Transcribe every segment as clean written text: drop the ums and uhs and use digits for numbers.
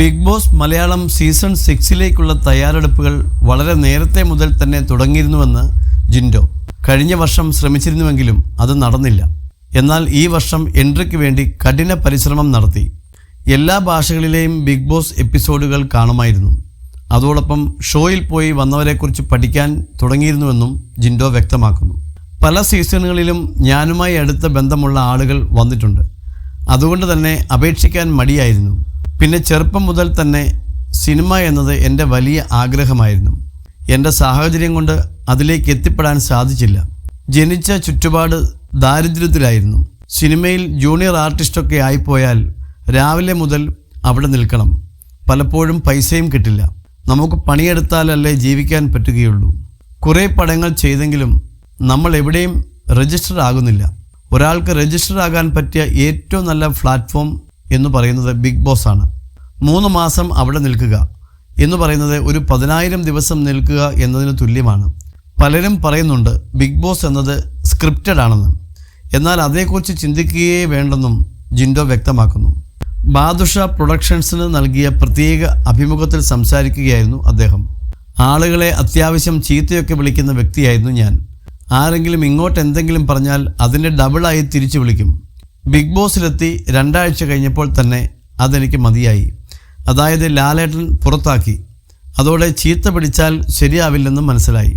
Big boss Malayalam season 6 തയ്യാറെടുപ്പുകൾ വളരെ നേരത്തെ മുതൽ തന്നെ തുടങ്ങിയിരുന്നുവെന്ന് ജിൻഡോ. കഴിഞ്ഞ വർഷം ശ്രമിച്ചിരുന്നുവെങ്കിലും അത് നടന്നില്ല. എന്നാൽ ഈ വർഷം എൻട്രിക്ക് വേണ്ടി കഠിന പരിശ്രമം നടത്തി. എല്ലാ ഭാഷകളിലെയും ബിഗ് ബോസ് എപ്പിസോഡുകൾ കാണുമായിരുന്നു. അതോടൊപ്പം ഷോയിൽ പോയി വന്നവരെക്കുറിച്ച് പഠിക്കാൻ തുടങ്ങിയിരുന്നുവെന്നും ജിൻഡോ വ്യക്തമാക്കുന്നു. പല സീസണുകളിലും ഞാനുമായി അടുത്ത ബന്ധമുള്ള ആളുകൾ വന്നിട്ടുണ്ട്. അതുകൊണ്ട് തന്നെ അപേക്ഷിക്കാൻ മടിയായിരുന്നു. പിന്നെ ചെറുപ്പം മുതൽ തന്നെ സിനിമ എന്നത് എൻ്റെ വലിയ ആഗ്രഹമായിരുന്നു. എൻ്റെ സാഹചര്യം കൊണ്ട് അതിലേക്ക് എത്തിപ്പെടാൻ സാധിച്ചില്ല. ജനിച്ച ചുറ്റുപാട് ദാരിദ്ര്യത്തിലായിരുന്നു. സിനിമയിൽ ജൂനിയർ ആർട്ടിസ്റ്റൊക്കെ ആയിപ്പോയാൽ രാവിലെ മുതൽ അവിടെ നിൽക്കണം. പലപ്പോഴും പൈസയും കിട്ടില്ല. നമുക്ക് പണിയെടുത്താലല്ലേ ജീവിക്കാൻ പറ്റുകയുള്ളൂ. കുറേ പടങ്ങൾ ചെയ്തെങ്കിലും നമ്മൾ എവിടെയും രജിസ്റ്റർ ആകുന്നില്ല. ഒരാൾക്ക് രജിസ്റ്റർ ആകാൻ പറ്റിയ ഏറ്റവും നല്ല പ്ലാറ്റ്ഫോം എന്ന് പറയുന്നത് ബിഗ് ബോസ് ആണ്. 3 മാസം അവിടെ നിൽക്കുക എന്ന് പറയുന്നത് ഒരു 10,000 ദിവസം നിൽക്കുക എന്നതിന് തുല്യമാണ്. പലരും പറയുന്നുണ്ട് ബിഗ് ബോസ് എന്നത് സ്ക്രിപ്റ്റഡ് ആണെന്ന്. എന്നാൽ അതേക്കുറിച്ച് ചിന്തിക്കുകയേ വേണ്ടെന്നും ജിൻഡോ വ്യക്തമാക്കുന്നു. ബാദുഷ പ്രൊഡക്ഷൻസിന് നൽകിയ പ്രത്യേക അഭിമുഖത്തിൽ സംസാരിക്കുകയായിരുന്നു അദ്ദേഹം. ആളുകളെ അത്യാവശ്യം ചീത്തയൊക്കെ വിളിക്കുന്ന വ്യക്തിയായിരുന്നു ഞാൻ. ആരെങ്കിലും ഇങ്ങോട്ട് എന്തെങ്കിലും പറഞ്ഞാൽ അതിൻ്റെ ഡബിളായി തിരിച്ചു വിളിക്കും. ബിഗ് ബോസിലെത്തി 2 ആഴ്ച കഴിഞ്ഞപ്പോൾ തന്നെ അതെനിക്ക് മതിയായി. അതായത് ലാലേട്ടൻ പുറത്താക്കി. അതോടെ ചീത്ത പിടിച്ചാൽ ശരിയാവില്ലെന്നും മനസ്സിലായി.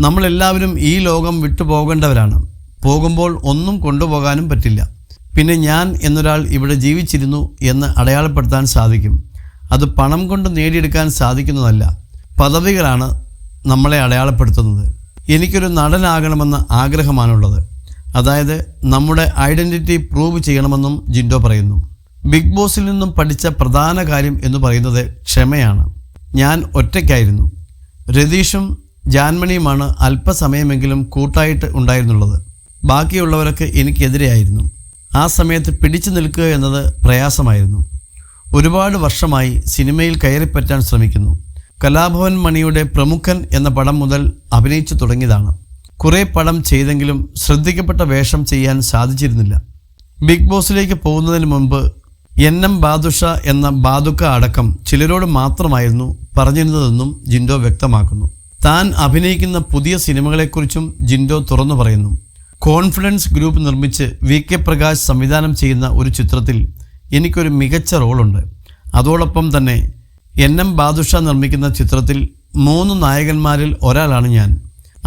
നമ്മളെല്ലാവരും ഈ ലോകം വിട്ടുപോകേണ്ടവരാണ്. പോകുമ്പോൾ ഒന്നും കൊണ്ടുപോകാനും പറ്റില്ല. പിന്നെ ഞാൻ എന്നൊരാൾ ഇവിടെ ജീവിച്ചിരുന്നു എന്ന് അടയാളപ്പെടുത്താൻ സാധിക്കും. അത് പണം കൊണ്ട് നേടിയെടുക്കാൻ സാധിക്കുന്നതല്ല. പദവികളാണ് നമ്മളെ അടയാളപ്പെടുത്തുന്നത്. എനിക്കൊരു നടനാകണമെന്ന ആഗ്രഹമാണുള്ളത്. അതായത് നമ്മുടെ ഐഡൻറ്റിറ്റി പ്രൂവ് ചെയ്യണമെന്നും ജിൻഡോ പറയുന്നു. ബിഗ് ബോസിൽ നിന്നും പഠിച്ച പ്രധാന കാര്യം എന്ന് പറയുന്നത് ക്ഷമയാണ്. ഞാൻ ഒറ്റയ്ക്കായിരുന്നു. രതീഷും ജാൻമണിയുമാണ് അല്പസമയമെങ്കിലും കൂട്ടായിട്ട് ഉണ്ടായിരുന്നുള്ളത്. ബാക്കിയുള്ളവരൊക്കെ എനിക്കെതിരെയായിരുന്നു. ആ സമയത്ത് പിടിച്ചു നിൽക്കുക എന്നത് പ്രയാസമായിരുന്നു. ഒരുപാട് വർഷമായി സിനിമയിൽ കയറിപ്പറ്റാൻ ശ്രമിക്കുന്നു. കലാഭവൻ മണിയുടെ പ്രമുഖൻ എന്ന പടം മുതൽ അഭിനയിച്ചു തുടങ്ങിയതാണ്. കുറേ പടം ചെയ്തെങ്കിലും ശ്രദ്ധിക്കപ്പെട്ട വേഷം ചെയ്യാൻ സാധിച്ചിരുന്നില്ല. ബിഗ് ബോസിലേക്ക് പോകുന്നതിന് മുമ്പ് NM ബാദുഷ എന്ന ബാദുക്ക അടക്കം ചിലരോട് മാത്രമായിരുന്നു പറഞ്ഞിരുന്നതെന്നും ജിൻഡോ വ്യക്തമാക്കുന്നു. താൻ അഭിനയിക്കുന്ന പുതിയ സിനിമകളെക്കുറിച്ചും ജിൻഡോ തുറന്നു പറയുന്നു. കോൺഫിഡൻസ് ഗ്രൂപ്പ് നിർമ്മിച്ച് VK പ്രകാശ് സംവിധാനം ചെയ്യുന്ന ഒരു ചിത്രത്തിൽ എനിക്കൊരു മികച്ച റോളുണ്ട്. അതോടൊപ്പം തന്നെ NM ബാദുഷ നിർമ്മിക്കുന്ന ചിത്രത്തിൽ 3 നായകന്മാരിൽ ഒരാളാണ് ഞാൻ.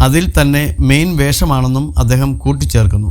അതിൽ തന്നെ മെയിൻ വേഷമാണെന്നും അദ്ദേഹം കൂട്ടിച്ചേർക്കുന്നു.